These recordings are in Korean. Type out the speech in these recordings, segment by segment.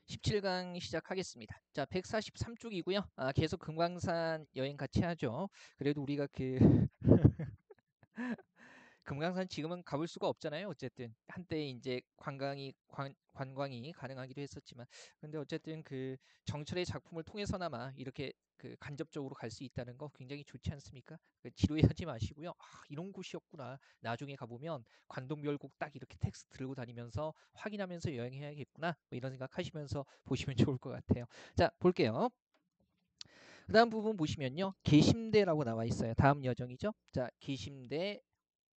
17강 시작하겠습니다. 자, 143쪽이고요. 계속 금강산 여행 같이 하죠. 그래도 우리가 금강산 지금은 가볼 수가 없잖아요. 어쨌든 한때 이제 관광이 가능하기도 했었지만, 근데 어쨌든 정철의 작품을 통해서나마 이렇게 간접적으로 갈 수 있다는 거 굉장히 좋지 않습니까? 지루해하지 마시고요. 이런 곳이었구나. 나중에 가보면 관동별곡 딱 이렇게 텍스트 들고 다니면서 확인하면서 여행해야겠구나. 뭐 이런 생각하시면서 보시면 좋을 것 같아요. 자, 볼게요. 그다음 부분 보시면요. 계심대라고 나와 있어요. 다음 여정이죠. 자, 계심대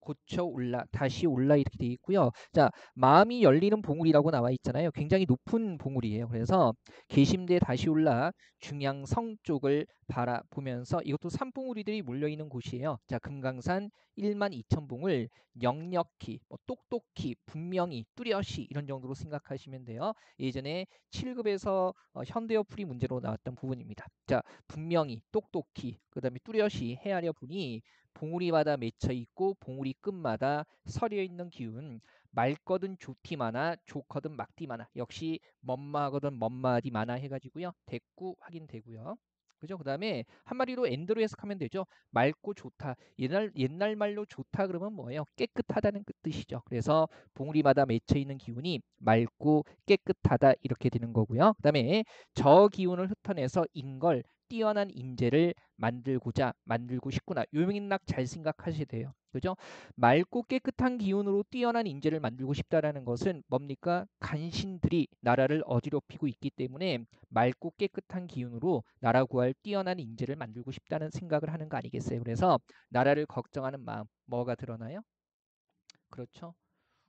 고쳐 올라 다시 올라 이렇게 되어 있고요. 자, 마음이 열리는 봉우리라고 나와 있잖아요. 굉장히 높은 봉우리예요. 그래서 계심대 다시 올라 중양성 쪽을 바라보면서 이것도 산봉우리들이 몰려 있는 곳이에요. 자, 금강산 1만 2천 봉을 역력히, 똑똑히, 분명히, 뚜렷이 이런 정도로 생각하시면 돼요. 예전에 7급에서 현대어풀이 문제로 나왔던 부분입니다. 자, 분명히, 똑똑히, 그다음에 뚜렷이 헤아려 보니 봉우리마다 맺혀 있고 봉우리 끝마다 서려 있는 기운, 맑거든 좋디마나 좋거든 막디마나, 역시 멋마거든 멋마디마나 해가지고요. 됐고 확인되고요. 그죠? 그 다음에 한 마리로 엔드로 해석하면 되죠. 맑고 좋다. 옛날 말로 좋다 그러면 뭐예요? 깨끗하다는 뜻이죠. 그래서 봉우리마다 맺혀 있는 기운이 맑고 깨끗하다 이렇게 되는 거고요. 그 다음에 저 기운을 흩어내서 인걸 뛰어난 인재를 만들고 싶구나. 요명인락 잘 생각하셔야 돼요. 그죠? 맑고 깨끗한 기운으로 뛰어난 인재를 만들고 싶다라는 것은 뭡니까? 간신들이 나라를 어지럽히고 있기 때문에 맑고 깨끗한 기운으로 나라 구할 뛰어난 인재를 만들고 싶다는 생각을 하는 거 아니겠어요? 그래서 나라를 걱정하는 마음, 뭐가 드러나요? 그렇죠.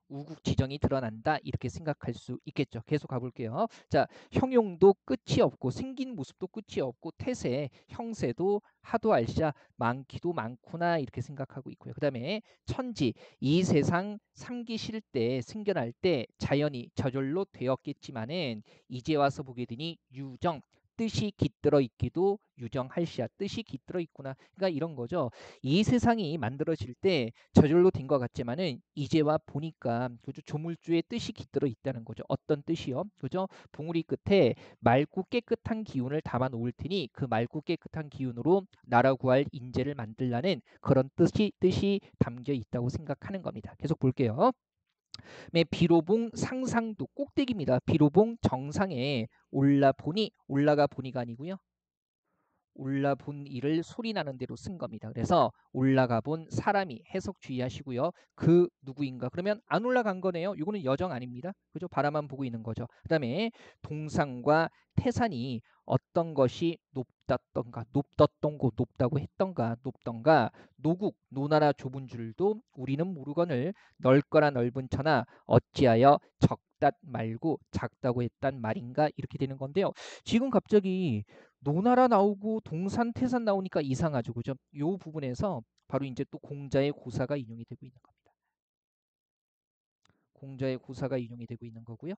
우국지정이 드러난다 이렇게 생각할 수 있겠죠. 계속 가볼게요. 자, 형용도 끝이 없고 생긴 모습도 끝이 없고 태세, 형세도 하도 알샤 많기도 많구나 이렇게 생각하고 있고요. 그 다음에 천지, 이 세상 삼기실 때 생겨날 때 자연이 저절로 되었겠지만은 이제 와서 보게 되니 유정, 뜻이 깃들어 있기도 유정할시야. 뜻이 깃들어 있구나. 그러니까 이런 거죠. 이 세상이 만들어질 때 저절로 된 것 같지만은 이제 와 보니까 그죠, 조물주의 뜻이 깃들어 있다는 거죠. 어떤 뜻이요? 그죠? 봉우리 끝에 맑고 깨끗한 기운을 담아 놓을 테니 그 맑고 깨끗한 기운으로 나라 구할 인재를 만들라는 그런 뜻이 담겨 있다고 생각하는 겁니다. 계속 볼게요. 비로봉 상상도 꼭대기입니다. 비로봉 정상에 올라가 보니가 아니고요. 올라본 일을 소리나는 대로 쓴 겁니다. 그래서 올라가 본 사람이 해석 주의하시고요. 그 누구인가? 그러면 안 올라간 거네요. 이거는 여정 아닙니다. 그죠? 바라만 보고 있는 거죠. 그 다음에 동산과 태산이 어떤 것이 높다고 했던가 높던가 노나라 좁은 줄도 우리는 모르거늘 넓거나 넓은 천하 어찌하여 적다 말고 작다고 했단 말인가 이렇게 되는 건데요. 지금 갑자기 노나라 나오고 동산 태산 나오니까 이상하죠. 그죠? 요 부분에서 바로 이제 또 공자의 고사가 인용이 되고 있는 겁니다. 공자의 고사가 인용이 되고 있는 거고요.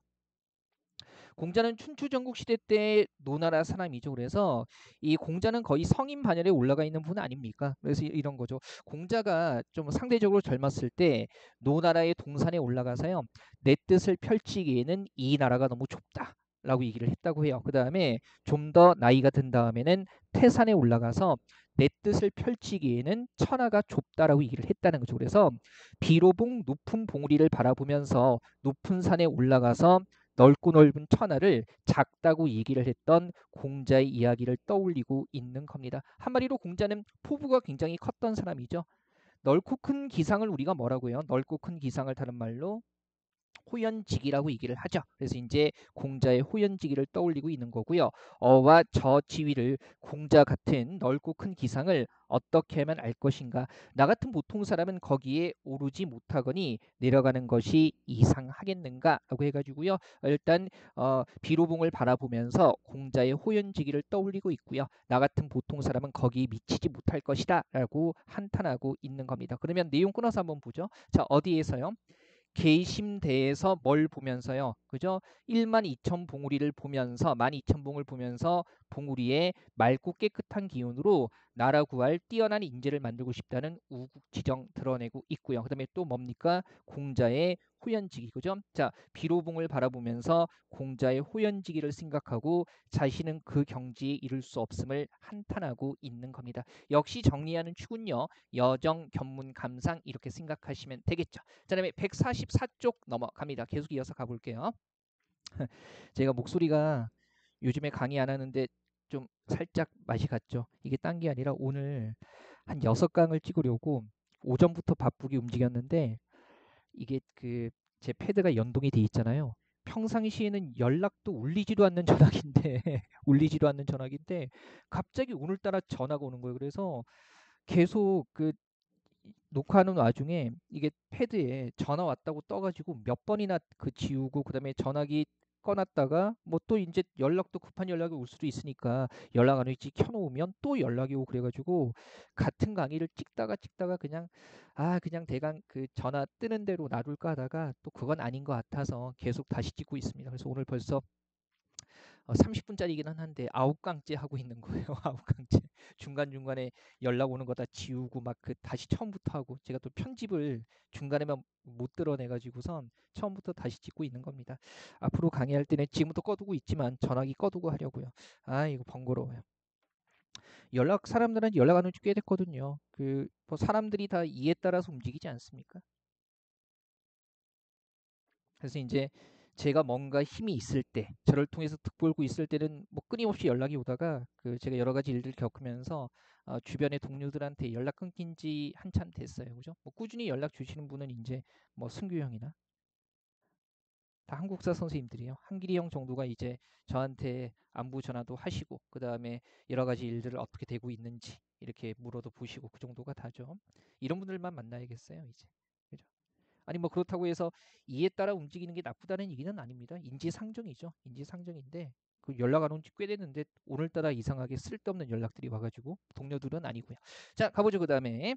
공자는 춘추 전국 시대 때 노나라 사람이죠. 그래서 이 공자는 거의 성인 반열에 올라가 있는 분 아닙니까? 그래서 이런 거죠. 공자가 좀 상대적으로 젊었을 때 노나라의 동산에 올라가서요. 내 뜻을 펼치기에는 이 나라가 너무 좁다. 라고 얘기를 했다고 해요. 그 다음에 좀 더 나이가 든 다음에는 태산에 올라가서 내 뜻을 펼치기에는 천하가 좁다라고 얘기를 했다는 거죠. 그래서 비로봉 높은 봉우리를 바라보면서 높은 산에 올라가서 넓고 넓은 천하를 작다고 얘기를 했던 공자의 이야기를 떠올리고 있는 겁니다. 한마디로 공자는 포부가 굉장히 컸던 사람이죠. 넓고 큰 기상을 우리가 뭐라고 해요? 넓고 큰 기상을 다른 말로 호연지기라고 얘기를 하죠. 그래서 이제 공자의 호연지기를 떠올리고 있는 거고요. 어와 저 지위를 공자 같은 넓고 큰 기상을 어떻게 하면 알 것인가. 나 같은 보통 사람은 거기에 오르지 못하거니 내려가는 것이 이상하겠는가 라고 해가지고요. 일단 비로봉을 바라보면서 공자의 호연지기를 떠올리고 있고요. 나 같은 보통 사람은 거기에 미치지 못할 것이다 라고 한탄하고 있는 겁니다. 그러면 내용 끊어서 한번 보죠. 자, 어디에서요? 계심대에서 뭘 보면서요. 그죠? 1만 2천 봉우리를 보면서 12,000봉을 보면서 봉우리의 맑고 깨끗한 기운으로 나라 구할 뛰어난 인재를 만들고 싶다는 우국지정 드러내고 있고요. 그다음에 또 뭡니까? 공자의 호연지기, 그죠? 자, 비로봉을 바라보면서 공자의 호연지기를 생각하고 자신은 그 경지에 이를 수 없음을 한탄하고 있는 겁니다. 역시 정리하는 축은요, 여정, 견문, 감상 이렇게 생각하시면 되겠죠. 자, 그다음에 144쪽 넘어갑니다. 계속 이어서 가볼게요. 제가 목소리가 요즘에 강의 안 하는데 좀 살짝 맛이 갔죠. 이게 딴 게 아니라 오늘 한 6강을 찍으려고 오전부터 바쁘게 움직였는데 이게 그 제 패드가 연동이 돼 있잖아요. 평상시에는 연락도 울리지도 않는 전화기인데 울리지도 않는 전화기인데 갑자기 오늘따라 전화가 오는 거예요. 그래서 계속 그 녹화하는 와중에 이게 패드에 전화 왔다고 떠가지고 몇 번이나 그 지우고 그다음에 전화기 꺼놨다가 뭐 또 이제 연락도 급한 연락이 올 수도 있으니까 연락 안 오지 켜놓으면 또 연락이 오고 그래가지고 같은 강의를 찍다가 그냥 그냥 대강 그 전화 뜨는 대로 놔둘까 하다가 또 그건 아닌 것 같아서 계속 다시 찍고 있습니다. 그래서 오늘 벌써 30분짜리긴 한데 9강째 하고 있는 거예요. 9강째. 중간중간에 연락 오는 거 다 지우고 막 그 다시 처음부터 하고 제가 또 편집을 중간에만 못 드러내 가지고선 처음부터 다시 찍고 있는 겁니다. 앞으로 강의할 때는 지금부터 꺼두고 있지만 전화기 꺼두고 하려고요. 이거 번거로워요. 사람들한테 연락 안 온 지 꽤 됐거든요. 그 뭐 사람들이 다 이에 따라서 움직이지 않습니까? 그래서 이제 제가 뭔가 힘이 있을 때 저를 통해서 득볼고 있을 때는 뭐 끊임없이 연락이 오다가 그 제가 여러 가지 일들을 겪으면서 주변의 동료들한테 연락 끊긴 지 한참 됐어요. 그죠? 뭐 꾸준히 연락 주시는 분은 이제 뭐 승규 형이나 다 한국사 선생님들이요. 한길이 형 정도가 이제 저한테 안부 전화도 하시고 그다음에 여러 가지 일들을 어떻게 되고 있는지 이렇게 물어도 보시고 그 정도가 다죠. 이런 분들만 만나야겠어요, 이제. 그죠? 아니 뭐 그렇다고 해서 이에 따라 움직이는 게 나쁘다는 얘기는 아닙니다. 인지상정이죠. 인지상정인데 그 연락 안 온 지 꽤 됐는데 오늘따라 이상하게 쓸데없는 연락들이 와가지고 동료들은 아니고요. 자, 가보죠. 그 다음에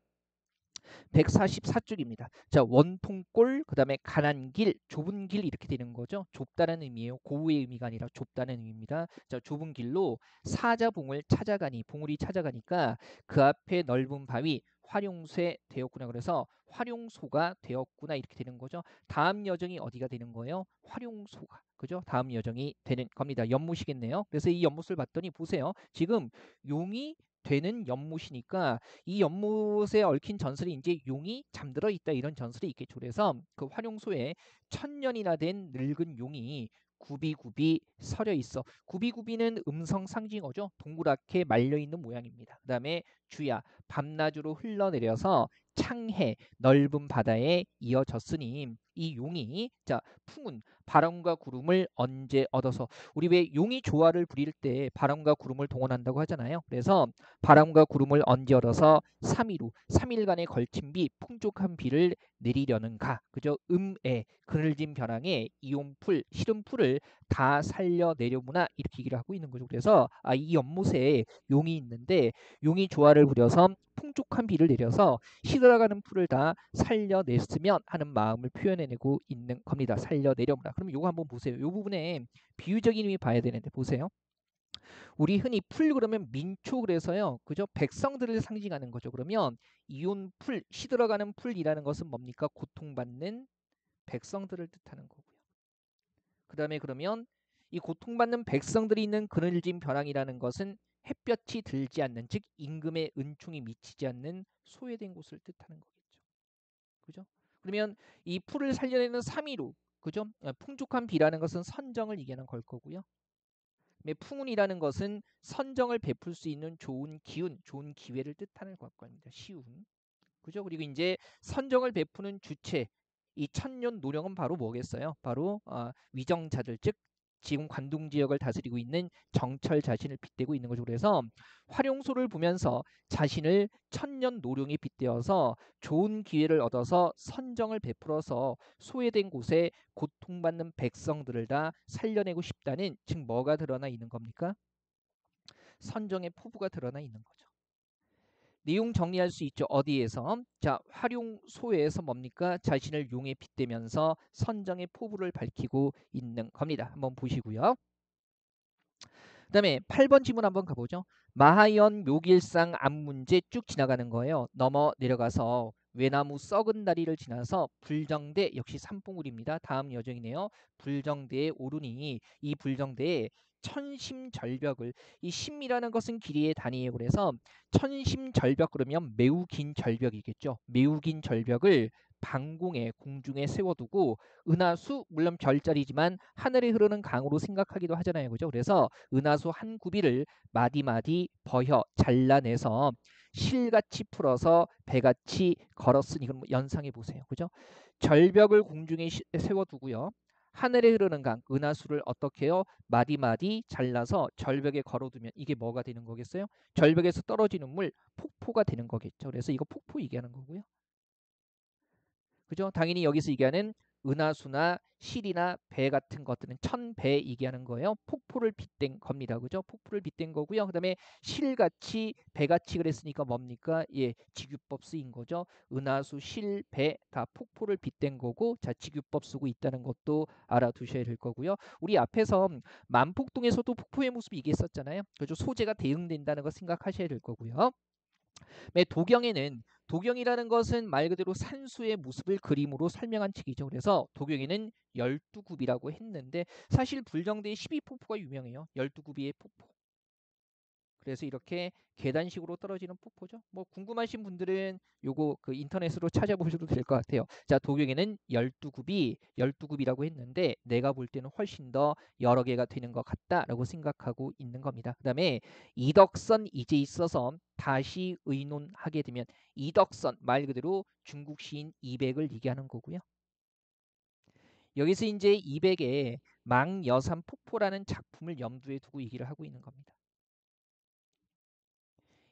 144쪽입니다. 자, 원통골, 그 다음에 가난 길, 좁은 길 이렇게 되는 거죠. 좁다는 의미예요. 고우의 의미가 아니라 좁다는 의미입니다. 자, 좁은 길로 사자봉을 찾아가니, 봉우리 찾아가니까 그 앞에 넓은 바위, 활용소에 되었구나. 그래서 활용소가 되었구나 이렇게 되는 거죠. 다음 여정이 어디가 되는 거예요? 활용소가. 그죠? 다음 여정이 되는 겁니다. 연못이겠네요. 그래서 이 연못을 봤더니 보세요. 지금 용이 되는 연못이니까 이 연못에 얽힌 전설이 이제 용이 잠들어 있다 이런 전설이 있겠죠. 그래서 그 활용소에 1000년이나 된 늙은 용이 굽이굽이 서려 있어. 굽이굽이는 음성 상징어죠. 동그랗게 말려 있는 모양입니다. 그다음에 주야 밤낮으로 흘러내려서 창해 넓은 바다에 이어졌으니 이 용이 자 풍운 바람과 구름을 언제 얻어서 우리 왜 용이 조화를 부릴 때 바람과 구름을 동원한다고 하잖아요. 그래서 바람과 구름을 언제 얻어서 3일 후 3일간에 걸친 비 풍족한 비를 내리려는가 그저 음에 그늘진 벼랑에 이온풀 시름풀을 다 살려내려무나 이렇게 얘기를 하고 있는 거죠. 그래서 이 연못에 용이 있는데 용이 조화를 부려서 풍족한 비를 내려서 시들어가는 풀을 다 살려냈으면 하는 마음을 표현해내고 있는 겁니다. 살려내려무나. 그럼 요거 한번 보세요. 요 부분에 비유적인 의미 봐야 되는데 보세요. 우리 흔히 풀 그러면 민초 그래서요. 그죠? 백성들을 상징하는 거죠. 그러면 이온 풀, 시들어가는 풀이라는 것은 뭡니까? 고통받는 백성들을 뜻하는 거고요. 그다음에 그러면 이 고통받는 백성들이 있는 그늘진 벼랑이라는 것은 햇볕이 들지 않는 즉 임금의 은총이 미치지 않는 소외된 곳을 뜻하는 거겠죠. 그죠? 그러면 이 풀을 살려내는 3일후 그죠? 풍족한 비라는 것은 선정을 얘기하는 걸 거고요. 풍운이라는 것은 선정을 베풀 수 있는 좋은 기운, 좋은 기회를 뜻하는 것과입니다. 시운. 그죠? 그리고 이제 선정을 베푸는 주체, 이 천년 노령은 바로 뭐겠어요? 바로 위정자들, 즉 지금 관동 지역을 다스리고 있는 정철 자신을 빗대고 있는 거죠. 그래서 활용소를 보면서 자신을 천년 노령에 빗대어서 좋은 기회를 얻어서 선정을 베풀어서 소외된 곳에 고통받는 백성들을 다 살려내고 싶다는 즉 뭐가 드러나 있는 겁니까? 선정의 포부가 드러나 있는 거죠. 내용 정리할 수 있죠. 어디에서? 자, 활용소에서 뭡니까? 자신을 용에 빗대면서 선정의 포부를 밝히고 있는 겁니다. 한번 보시고요. 그다음에 8번 지문 한번 가보죠. 마하연 묘길상 앞 문제 쭉 지나가는 거예요. 넘어 내려가서 외나무 썩은 다리를 지나서 불정대 역시 산봉우리입니다. 다음 여정이네요. 불정대에 오르니 이 불정대에 천심절벽을 이 심이라는 것은 길이의 단위예요. 그래서 천심절벽 그러면 매우 긴 절벽이겠죠. 매우 긴 절벽을 방공에 공중에 세워두고 은하수 물론 별자리지만 하늘에 흐르는 강으로 생각하기도 하잖아요. 그죠? 그래서 은하수 한 구비를 마디마디 버혀 잘라내서 실같이 풀어서 배같이 걸었으니 그럼 연상해 보세요. 그죠? 절벽을 공중에 세워두고요. 하늘에 흐르는 강 은하수를 어떻게 해요? 마디마디 잘라서 절벽에 걸어두면 이게 뭐가 되는 거겠어요? 절벽에서 떨어지는 물 폭포가 되는 거겠죠. 그래서 이거 폭포 얘기하는 거고요. 그죠? 당연히 여기서 얘기하는 은하수나 실이나 배 같은 것들은 천배 얘기하는 거예요. 폭포를 빗댄 겁니다. 그죠? 폭포를 빗댄 거고요. 그다음에 실같이 배같이 그랬으니까 뭡니까? 예, 직유법 쓰인 거죠. 은하수, 실, 배 다 폭포를 빗댄 거고 자, 직유법 쓰고 있다는 것도 알아두셔야 될 거고요. 우리 앞에서 만폭동에서도 폭포의 모습이 이게 있었잖아요. 그죠? 소재가 대응된다는 거 생각하셔야 될 거고요. 도경에는 도경이라는 것은 말 그대로 산수의 모습을 그림으로 설명한 책이죠. 그래서 도경에는 12굽이라고 했는데 사실 불정대의 12폭포가 유명해요. 12굽이의 폭포. 그래서 이렇게 계단식으로 떨어지는 폭포죠. 뭐 궁금하신 분들은 요거 그 인터넷으로 찾아보셔도 될 것 같아요. 자, 도경에는 12굽이라고 했는데 내가 볼 때는 훨씬 더 여러 개가 되는 것 같다라고 생각하고 있는 겁니다. 그다음에 이덕선 이제 있어서 다시 의논하게 되면 이덕선 말 그대로 중국 시인 이백을 얘기하는 거고요. 여기서 이제 이백의 망여산 폭포라는 작품을 염두에 두고 얘기를 하고 있는 겁니다.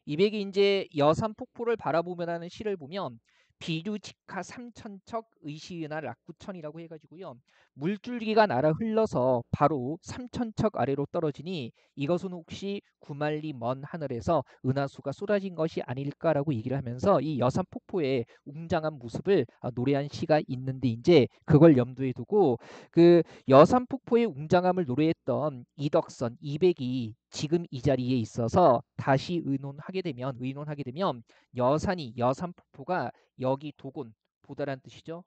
이백이 이제 여산 폭포를 바라보면하는 시를 보면 비류직하 삼천척 의시은하 락구천이라고 해가지고요. 물줄기가 날아 흘러서 바로 삼천척 아래로 떨어지니 이것은 혹시 구만리 먼 하늘에서 은하수가 쏟아진 것이 아닐까라고 얘기를 하면서 이 여산 폭포의 웅장한 모습을 노래한 시가 있는데 이제 그걸 염두에 두고 그 여산 폭포의 웅장함을 노래했던 이덕선 이백이 지금 이 자리에 있어서 다시 의논하게 되면 여산이 여산 폭포가 여기 도곤 보다란 뜻이죠.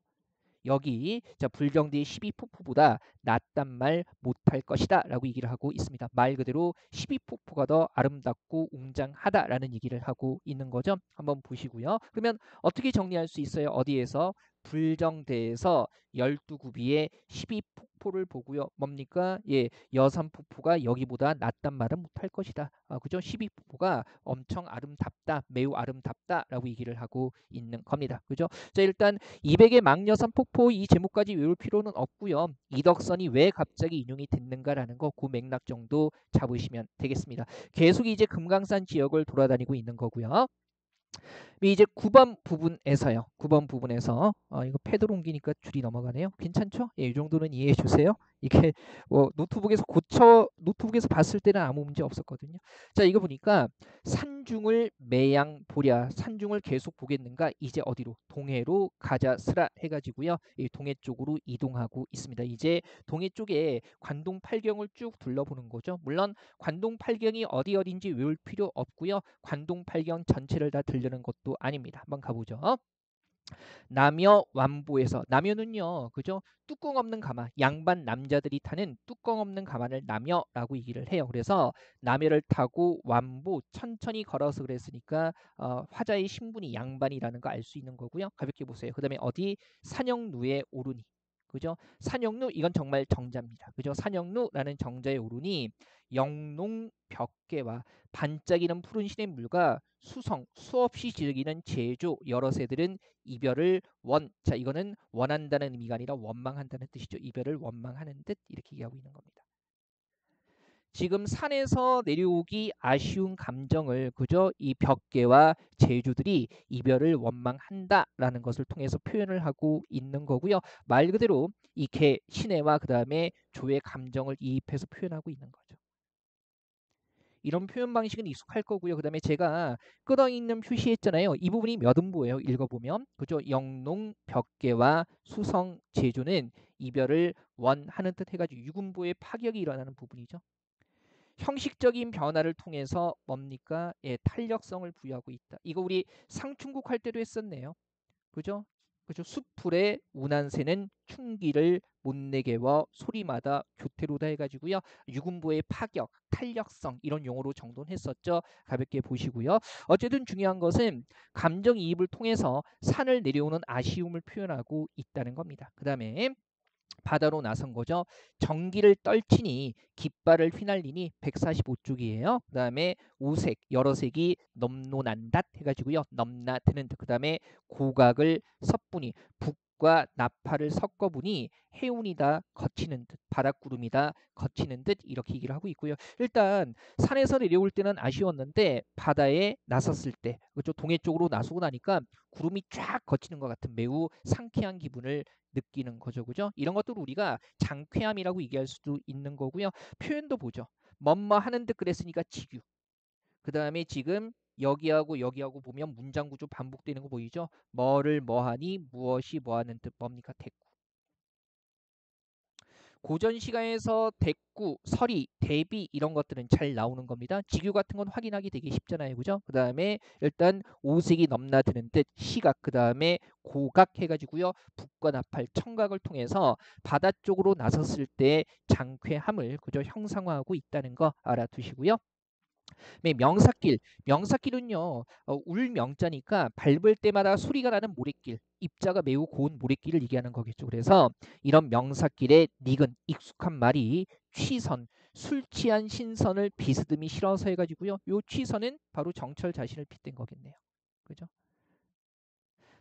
여기 자 불정대의 12폭포보다 낫단 말 못할 것이다 라고 얘기를 하고 있습니다. 말 그대로 12폭포가 더 아름답고 웅장하다라는 얘기를 하고 있는 거죠. 한번 보시고요. 그러면 어떻게 정리할 수 있어요? 어디에서? 불정대에서 12구비의 12폭포를 보고요. 뭡니까? 예, 여산폭포가 여기보다 낫단 말은 못할 것이다. 그죠? 12폭포가 엄청 아름답다, 매우 아름답다라고 얘기를 하고 있는 겁니다. 그죠? 자, 일단 200의 망여산 폭포 이 제목까지 외울 필요는 없고요. 이덕선이 왜 갑자기 인용이 됐는가라는 거 그 맥락 정도 잡으시면 되겠습니다. 계속 이제 금강산 지역을 돌아다니고 있는 거고요. 이제 9번 부분에서요. 9번 부분에서 이거 패드로 옮기니까 줄이 넘어가네요. 괜찮죠? 예, 이 정도는 이해해 주세요. 이게 노트북에서 봤을 때는 아무 문제 없었거든요. 자, 이거 보니까 산중을 매양 보랴. 산중을 계속 보겠는가? 이제 어디로? 동해로 가자스라 해가지고요. 이 동해 쪽으로 이동하고 있습니다. 이제 동해 쪽에 관동 팔경을 쭉 둘러보는 거죠. 물론 관동 팔경이 어디인지 외울 필요 없고요. 관동 팔경 전체를 다 들르는 것도 아닙니다. 한번 가보죠. 남여 완보에서 남여는요, 그죠? 뚜껑 없는 가마, 양반 남자들이 타는 뚜껑 없는 가마를 남여라고 얘기를 해요. 그래서 남여를 타고 완보 천천히 걸어서 그랬으니까 화자의 신분이 양반이라는 거 알 수 있는 거고요. 가볍게 보세요. 그다음에 어디 산영루에 오르니, 그죠? 산영루 이건 정말 정자입니다. 그죠? 산영루라는 정자에 오르니 영농 벽계와 반짝이는 푸른 시냇물과 수성 수없이 즐기는 제조 여러 새들은 이별을 자 이거는 원한다는 의미가 아니라 원망한다는 뜻이죠. 이별을 원망하는 듯 이렇게 얘기하고 있는 겁니다. 지금 산에서 내려오기 아쉬운 감정을 그저 이 벽계와 제주들이 이별을 원망한다라는 것을 통해서 표현을 하고 있는 거고요. 말 그대로 이 개 신해와 그 다음에 조의 감정을 이입해서 표현하고 있는 거죠. 이런 표현 방식은 익숙할 거고요. 그 다음에 제가 끄어있는 표시했잖아요. 이 부분이 몇 음보예요. 읽어보면 그죠? 영농 벽계와 수성 제조는 이별을 원하는 듯 해가지고 6음보의 파격이 일어나는 부분이죠. 형식적인 변화를 통해서 뭡니까? 예, 탄력성을 부여하고 있다. 이거 우리 상충곡 할 때도 했었네요. 그죠? 그죠? 숲풀의 운한새는 충기를 못 내게와 소리마다 교태로다 해가지고요. 유군부의 파격, 탄력성 이런 용어로 정돈했었죠. 가볍게 보시고요. 어쨌든 중요한 것은 감정이입을 통해서 산을 내려오는 아쉬움을 표현하고 있다는 겁니다. 그 다음에 바다로 나선 거죠. 전기를 떨치니 깃발을 휘날리니 145쪽이에요. 그 다음에 오색 여러 색이 넘노난닷 해가지고요. 넘나드는 그 다음에 고각을 섣보니 북과 나파를 섞어보니 해운이다 거치는 듯 바닷구름이다 거치는 듯 이렇게 얘기를 하고 있고요. 일단 산에서 내려올 때는 아쉬웠는데 바다에 나섰을 때 그렇죠. 동해 쪽으로 나서고 나니까 구름이 쫙 거치는 것 같은 매우 상쾌한 기분을 느끼는 거죠. 그죠? 이런 것들을 우리가 장쾌함이라고 얘기할 수도 있는 거고요. 표현도 보죠. 뭐뭐 하는 듯 그랬으니까 지규. 그 다음에 지금 여기하고 여기하고 보면 문장 구조 반복되는 거 보이죠? 뭐를 뭐하니 무엇이 뭐하는 듯 뭡니까? 대꾸. 고전 시가에서 대꾸, 서리, 대비 이런 것들은 잘 나오는 겁니다. 직유 같은 건 확인하기 되게 쉽잖아요. 그죠? 그 다음에 일단 오색이 넘나드는 듯 시각, 그 다음에 고각 해가지고요. 북과 나팔, 청각을 통해서 바다 쪽으로 나섰을 때 장쾌함을 그저 형상화하고 있다는 거 알아두시고요. 네, 명사길. 명사길은요, 울명자니까 밟을 때마다 소리가 나는 모래길. 입자가 매우 고운 모래길을 얘기하는 거겠죠. 그래서 이런 명사길에 닉은 익숙한 말이 취선, 술 취한 신선을 비스듬히 실어서 해가지고요. 요 취선은 바로 정철 자신을 빗댄 거겠네요. 그죠?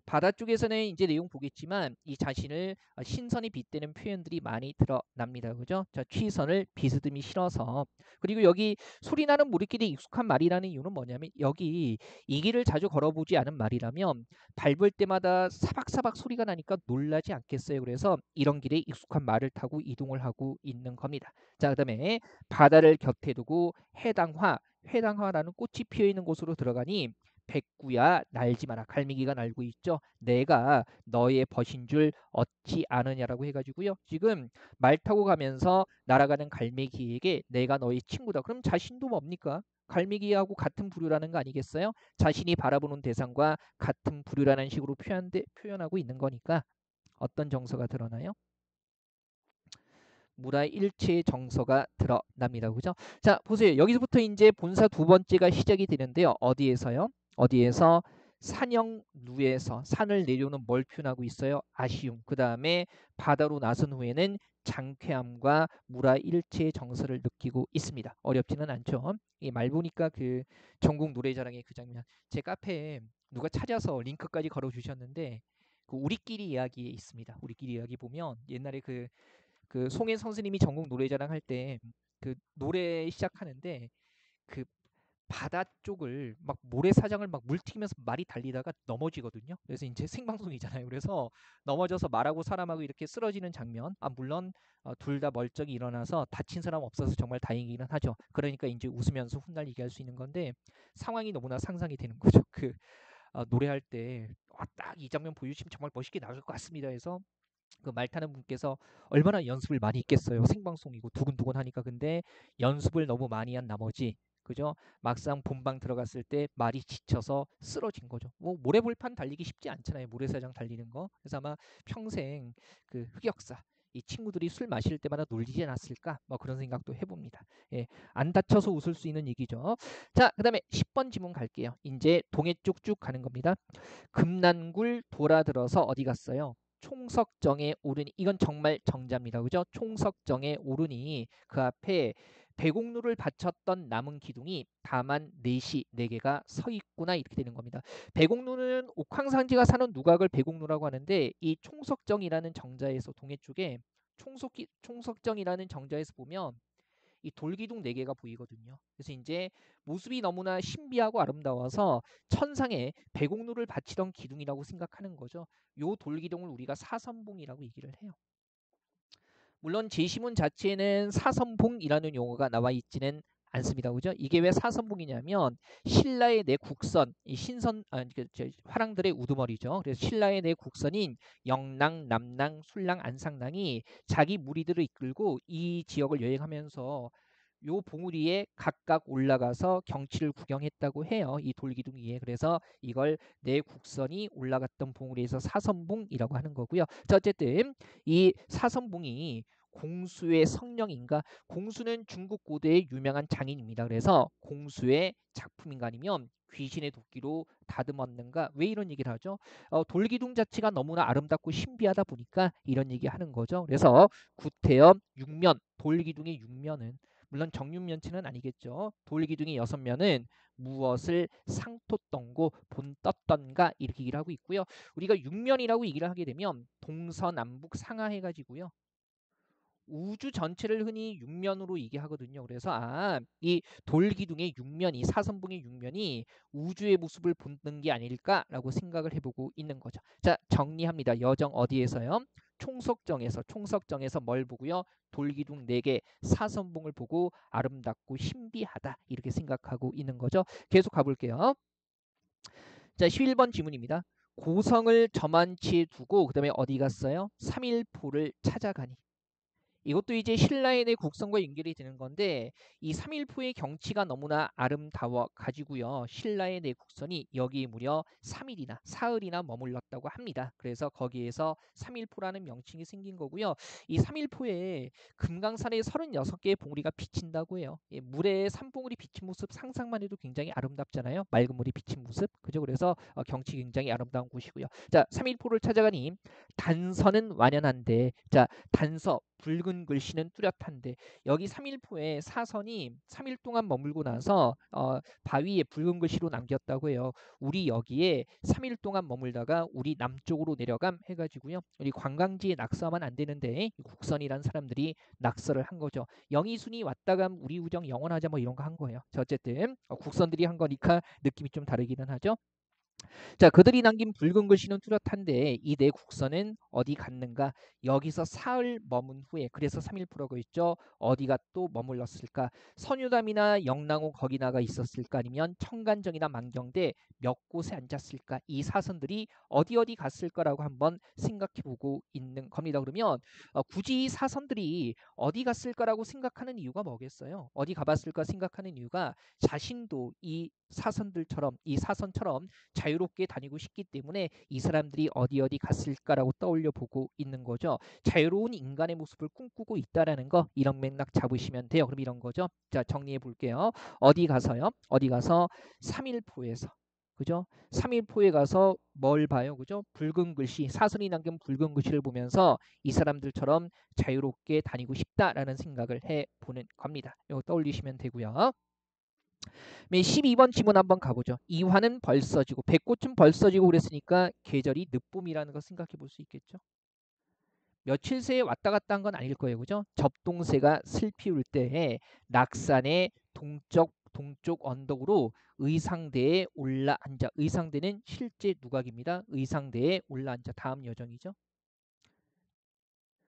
바다 쪽에서는 이제 내용 보겠지만 이 자신을 신선히 빗대는 표현들이 많이 드러납니다. 그죠? 자, 취선을 비스듬히 실어서 그리고 여기 소리나는 모래길에 익숙한 말이라는 이유는 뭐냐면 여기 이 길을 자주 걸어보지 않은 말이라면 밟을 때마다 사박사박 소리가 나니까 놀라지 않겠어요. 그래서 이런 길에 익숙한 말을 타고 이동을 하고 있는 겁니다. 자, 그다음에 바다를 곁에 두고 해당화라는 꽃이 피어 있는 곳으로 들어가니 백구야 날지 마라. 갈매기가 날고 있죠. 내가 너의 벗인 줄 얻지 않으냐라고 해가지고요. 지금 말 타고 가면서 날아가는 갈매기에게 내가 너의 친구다. 그럼 자신도 뭡니까? 갈매기하고 같은 부류라는 거 아니겠어요? 자신이 바라보는 대상과 같은 부류라는 식으로 표현하고 있는 거니까 어떤 정서가 드러나요? 무라의 일체의 정서가 드러납니다. 그죠? 자, 보세요. 여기서부터 이제 본사 두 번째가 시작이 되는데요. 어디에서요? 어디에서 산영루에서 산을 내려오는 뭘 표현하고 있어요? 아쉬움. 그 다음에 바다로 나선 후에는 장쾌함과 무라 일체의 정서를 느끼고 있습니다. 어렵지는 않죠. 이 말 보니까 그 전국 노래자랑의 그 장면 제 카페에 누가 찾아서 링크까지 걸어주셨는데 그 우리끼리 이야기에 있습니다. 우리끼리 이야기 보면 옛날에 그 송혜 선생님이 전국 노래자랑 할 때 그 노래 시작하는데 그 바다 쪽을 막 모래사장을 막 물튀기면서 말이 달리다가 넘어지거든요. 그래서 이제 생방송이잖아요. 그래서 넘어져서 말하고 사람하고 이렇게 쓰러지는 장면. 아 물론 둘 다 멀쩡히 일어나서 다친 사람 없어서 정말 다행이긴 하죠. 그러니까 이제 웃으면서 훗날 얘기할 수 있는 건데 상황이 너무나 상상이 되는 거죠. 그 노래할 때 딱 이 장면 보여주시면 정말 멋있게 나갈 것 같습니다. 해서 그 말 타는 분께서 얼마나 연습을 많이 했겠어요. 생방송이고 두근두근 하니까. 근데 연습을 너무 많이 한 나머지 그죠? 막상 본방 들어갔을 때 말이 지쳐서 쓰러진 거죠. 뭐 모래불판 달리기 쉽지 않잖아요. 모래사장 달리는 거. 그래서 아마 평생 그 흑역사 이 친구들이 술 마실 때마다 놀리지 않았을까? 뭐 그런 생각도 해봅니다. 예, 안 다쳐서 웃을 수 있는 얘기죠. 자, 그다음에 10번 지문 갈게요. 이제 동해 쭉쭉 가는 겁니다. 금난굴 돌아들어서 어디 갔어요? 총석정에 오르니 이건 정말 정자입니다. 그죠? 총석정에 오르니 그 앞에 배곡루를 바쳤던 남은 기둥이 다만 넷이 네 개가 서 있구나 이렇게 되는 겁니다. 배곡루는 옥황상제가 사는 누각을 배곡루라고 하는데 이 총석정이라는 정자에서 동해 쪽에 총석정이라는 정자에서 보면 이 돌기둥 네 개가 보이거든요. 그래서 이제 모습이 너무나 신비하고 아름다워서 천상에 배곡루를 바치던 기둥이라고 생각하는 거죠. 요 돌기둥을 우리가 사선봉이라고 얘기를 해요. 물론 제시문 자체에는 사선봉이라는 용어가 나와 있지는 않습니다. 그죠? 이게 왜 사선봉이냐면 신라의 내 국선, 이 신선 화랑들의 우두머리죠. 그래서 신라의 내 국선인 영랑, 남랑, 술랑, 안상랑이 자기 무리들을 이끌고 이 지역을 여행하면서 요 봉우리에 각각 올라가서 경치를 구경했다고 해요. 이 돌기둥 위에. 그래서 이걸 내 국선이 올라갔던 봉우리에서 사선봉이라고 하는 거고요. 자, 어쨌든 이 사선봉이 공수의 성령인가? 공수는 중국 고대의 유명한 장인입니다. 그래서 공수의 작품인가 아니면 귀신의 도끼로 다듬었는가? 왜 이런 얘기를 하죠? 돌기둥 자체가 너무나 아름답고 신비하다 보니까 이런 얘기 하는 거죠. 그래서 구태여 육면, 돌기둥의 육면은 물론 정육면체는 아니겠죠. 돌기둥의 6면은 무엇을 상토떤고 본떴던가 이렇게 얘기를 하고 있고요. 우리가 육면이라고 얘기를 하게 되면 동서남북 상하해가지고요. 우주 전체를 흔히 육면으로 얘기하거든요. 그래서 이 돌기둥의 육면이 사선봉의 육면이 우주의 모습을 보는 게 아닐까라고 생각을 해보고 있는 거죠. 자, 정리합니다. 여정 어디에서요? 총석정에서 뭘 보고요? 돌기둥 4개 사선봉을 보고 아름답고 신비하다 이렇게 생각하고 있는 거죠. 계속 가볼게요. 자, 11번 지문입니다. 고성을 저만치에 두고 그다음에 어디 갔어요? 삼일포를 찾아가니. 이것도 이제 신라의 내 국성과 연결이 되는 건데 이 삼일포의 경치가 너무나 아름다워 가지고요. 신라의 내 국선이 여기 무려 3일이나 사흘이나 머물렀다고 합니다. 그래서 거기에서 삼일포라는 명칭이 생긴 거고요. 이 삼일포에 금강산에 36개의 봉우리가 비친다고 해요. 예, 물에 산봉우리 비친 모습 상상만 해도 굉장히 아름답잖아요. 맑은 물이 비친 모습. 그죠? 그래서 경치 굉장히 아름다운 곳이고요. 자, 삼일포를 찾아가니 단서는 완연한데 자, 단서 붉은 글씨는 뚜렷한데 여기 삼일포에 사선이 3일 동안 머물고 나서 바위에 붉은 글씨로 남겼다고 해요. 우리 여기에 3일 동안 머물다가 우리 남쪽으로 내려감 해가지고요. 우리 관광지에 낙서하면 안 되는데 국선이란 사람들이 낙서를 한 거죠. 영희순이 왔다가 우리 우정 영원하자 뭐 이런 거 한 거예요. 자, 어쨌든 국선들이 한 거니까 느낌이 좀 다르기는 하죠. 자, 그들이 남긴 붉은 글씨는 뚜렷한데 이 내 국선은 어디 갔는가? 여기서 사흘 머문 후에 그래서 3일포라고 했죠. 어디가 또 머물렀을까? 선유담이나 영랑호 거기나가 있었을까? 아니면 청간정이나 만경대 몇 곳에 앉았을까? 이 사선들이 어디 갔을 거라고 한번 생각해보고 있는 겁니다. 그러면 굳이 이 사선들이 어디 갔을 거라고 생각하는 이유가 뭐겠어요? 어디 가봤을까 생각하는 이유가 자신도 이 사선들처럼 이 사선처럼 자유롭게 다니고 싶기 때문에 이 사람들이 어디 갔을까라고 떠올려 보고 있는 거죠. 자유로운 인간의 모습을 꿈꾸고 있다라는 거 이런 맥락 잡으시면 돼요. 그럼 이런 거죠. 자, 정리해 볼게요. 어디 가서요? 어디 가서 삼일포에서 그죠? 삼일포에 가서 뭘 봐요? 그죠? 붉은 글씨, 사선이 남긴 붉은 글씨를 보면서 이 사람들처럼 자유롭게 다니고 싶다라는 생각을 해 보는 겁니다. 이거 떠올리시면 되고요. 12번 지문 한번 가보죠. 이화는 벌써 지고 백꽃은 벌써 지고 그랬으니까 계절이 늦봄이라는 거 생각해 볼 수 있겠죠. 며칠 새에 왔다 갔다 한 건 아닐 거예요. 그죠? 접동새가 슬피울 때에 낙산의 동쪽 언덕으로 의상대에 올라앉아. 의상대는 실제 누각입니다. 의상대에 올라앉아. 다음 여정이죠.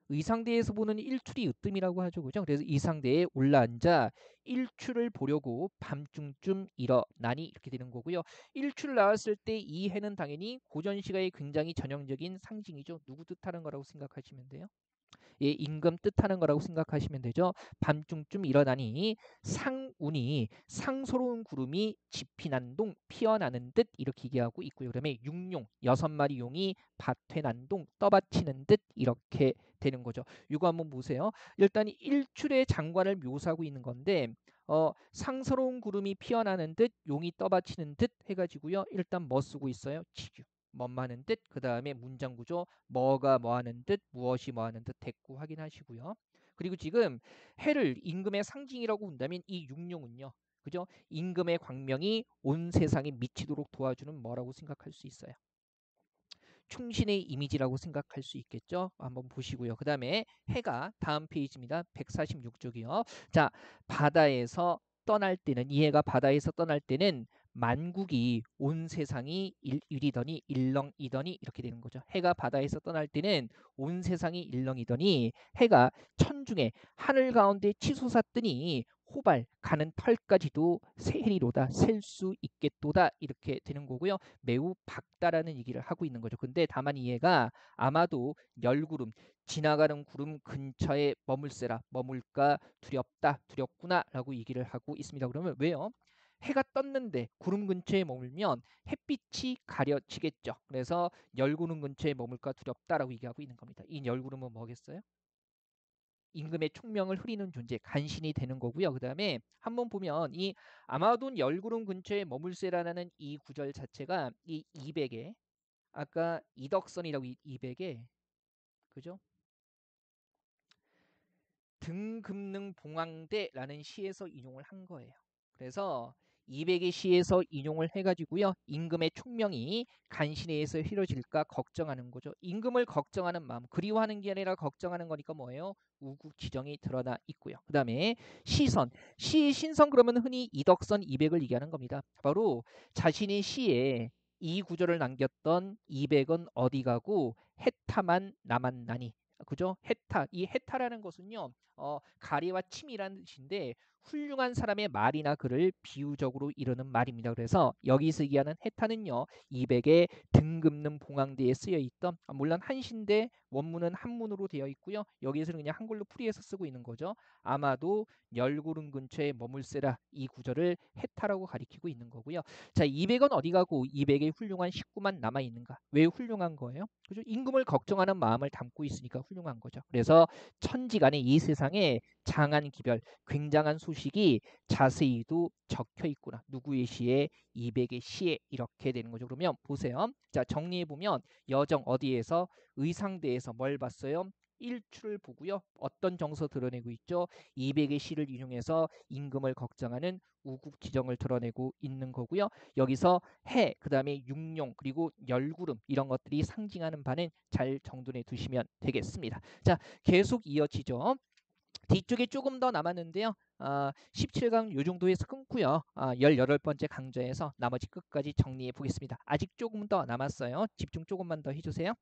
의상대에서 보는 일출이 으뜸이라고 하죠. 그죠? 그래서 의상대에 올라앉아 일출을 보려고 밤중쯤 일어나니 이렇게 되는 거고요. 일출 나왔을 때 이 해는 당연히 고전 시가의 굉장히 전형적인 상징이죠. 누구 뜻하는 거라고 생각하시면 돼요? 예, 임금 뜻하는 거라고 생각하시면 되죠. 밤중쯤 일어나니 상운이 상소로운 구름이 지피난동 피어나는 듯 이렇게 얘기하고 있고요. 그다음에 육용 6마리 용이 밭에 난동 떠받치는 듯 이렇게 되는 거죠. 이거 한번 보세요. 일단 일출의 장관을 묘사하고 있는 건데 상서로운 구름이 피어나는 듯 용이 떠받치는 듯 해가지고요. 일단 뭐 쓰고 있어요? 치규. 뭐하는 듯, 그 다음에 문장 구조 뭐가 뭐하는 듯, 무엇이 뭐하는 듯 됐고 확인하시고요. 그리고 지금 해를 임금의 상징이라고 본다면 이 육룡은요. 그죠? 임금의 광명이 온 세상에 미치도록 도와주는 뭐라고 생각할 수 있어요? 충신의 이미지라고 생각할 수 있겠죠. 한번 보시고요. 그 다음에 해가 다음 페이지입니다. 146쪽이요. 자, 바다에서 떠날 때는 이 해가 바다에서 떠날 때는 만국이 온 세상이 일이더니 일렁이더니 이렇게 되는 거죠. 해가 바다에서 떠날 때는 온 세상이 일렁이더니 해가 천중에 하늘 가운데 치솟았더니 호발, 가는 털까지도 세리로다, 셀 수 있겠도다 이렇게 되는 거고요. 매우 밝다라는 얘기를 하고 있는 거죠. 근데 다만 이 얘가 아마도 열구름, 지나가는 구름 근처에 머물세라, 머물까 두렵다, 두렵구나라고 얘기를 하고 있습니다. 그러면 왜요? 해가 떴는데 구름 근처에 머물면 햇빛이 가려지겠죠. 그래서 열구름 근처에 머물까 두렵다라고 얘기하고 있는 겁니다. 이 열구름은 뭐겠어요? 임금의 총명을 흐리는 존재, 간신이 되는 거고요. 그 다음에 한번 보면 이 아마돈 열구름 근처에 머물세라는 이 구절 자체가 이 200에 아까 이덕선이라고 200에 그죠? 등금능 봉황대라는 시에서 인용을 한 거예요. 그래서 200의 시에서 인용을 해가지고요. 임금의 총명이 간신에 의해서 흐려질까 걱정하는 거죠. 임금을 걱정하는 마음, 그리워하는 게 아니라 걱정하는 거니까 뭐예요? 우국지정이 드러나 있고요. 그 다음에 시선, 시의 신선 그러면 흔히 이덕선 200을 얘기하는 겁니다. 바로 자신의 시에 이 구절을 남겼던 200은 어디 가고 해타만 남았나니 그죠? 해타. 이 해타라는 것은요. 가리와 침이라는 뜻인데 훌륭한 사람의 말이나 글을 비유적으로 이루는 말입니다. 그래서 여기서 얘기하는 해타는요. 200의 등급는 봉황대에 쓰여 있던 물론 한신데 원문은 한문으로 되어 있고요. 여기서는 그냥 한글로 풀이해서 쓰고 있는 거죠. 아마도 열구름 근처에 머물세라 이 구절을 해타라고 가리키고 있는 거고요. 자, 200은 어디 가고 200의 훌륭한 식구만 남아 있는가? 왜 훌륭한 거예요? 그죠? 임금을 걱정하는 마음을 담고 있으니까 훌륭한 거죠. 그래서 천지간의 이 세상에 장한 기별, 굉장한 소식이 자세히도 적혀 있구나. 누구의 시에 200의 시에 이렇게 되는 거죠. 그러면 보세요. 자, 정리해 보면 여정 어디에서 의상대에서 뭘 봤어요? 일출을 보고요. 어떤 정서 드러내고 있죠? 200의 시를 인용해서 임금을 걱정하는 우국지정을 드러내고 있는 거고요. 여기서 해, 그 다음에 육룡, 그리고 열구름 이런 것들이 상징하는 바는 잘 정돈해 두시면 되겠습니다. 자, 계속 이어지죠. 뒤쪽에 조금 더 남았는데요. 17강 요 정도에서 끊고요. 18번째 강좌에서 나머지 끝까지 정리해 보겠습니다. 아직 조금 더 남았어요. 집중 조금만 더 해주세요.